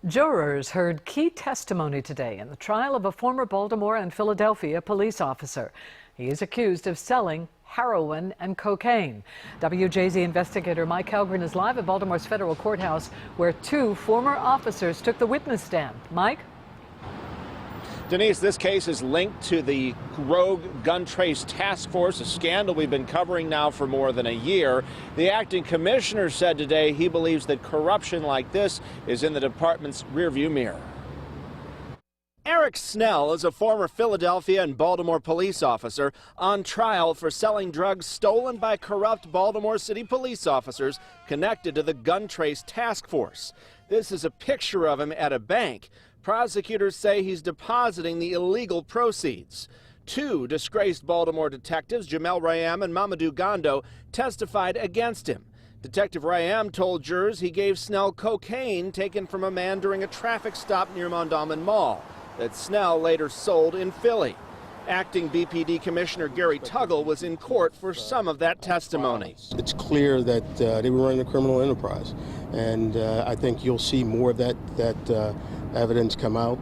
Jurors heard key testimony today in the trial of a former Baltimore and Philadelphia police officer. He is accused of selling heroin and cocaine. WJZ investigator Mike Helgren is live at Baltimore's federal courthouse, where two former officers took the witness stand. Mike? Denise, this case is linked to the rogue gun trace task force, a scandal we've been covering now for more than a year. The acting commissioner said today he believes that corruption like this is in the department's rearview mirror. Eric Snell is a former Philadelphia and Baltimore police officer on trial for selling drugs stolen by corrupt Baltimore City police officers connected to the gun trace task force. This is a picture of him at a bank. Prosecutors say he's depositing the illegal proceeds. Two disgraced Baltimore detectives, Jemell Rayam and Mamadou Gondo, testified against him. Detective Rayam told jurors he gave Snell cocaine taken from a man during a traffic stop near Mondawmin Mall that Snell later sold in Philly. Acting BPD Commissioner Gary Tuggle was in court for some of that testimony. It's clear that they were running a criminal enterprise, and I think you'll see more of that evidence come out.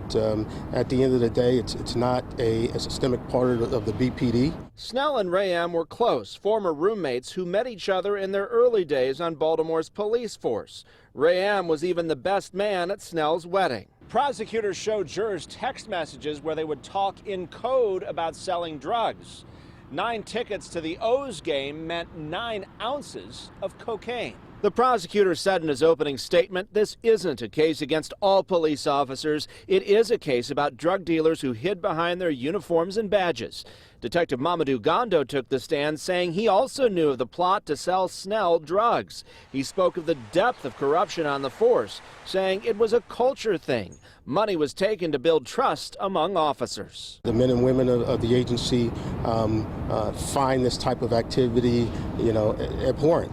At the end of the day, it's not a systemic part of the BPD. Snell and Rayam were close, former roommates who met each other in their early days on Baltimore's police force. Rayam was even the best man at Snell's wedding. Prosecutors showed jurors text messages where they would talk in code about selling drugs. 9 tickets to the O's game meant 9 ounces of cocaine. The prosecutor said in his opening statement, this isn't a case against all police officers. It is a case about drug dealers who hid behind their uniforms and badges. Detective Mamadou Gondo took the stand, saying he also knew of the plot to sell Snell drugs. He spoke of the depth of corruption on the force, saying it was a culture thing. Money was taken to build trust among officers. The men and women of the agency find this type of activity, abhorrent.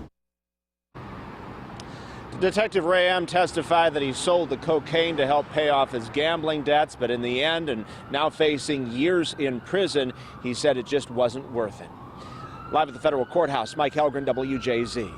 Detective Rayam testified that he sold the cocaine to help pay off his gambling debts, but in the end, and now facing years in prison, he said it just wasn't worth it. Live at the federal courthouse, Mike Helgren, WJZ.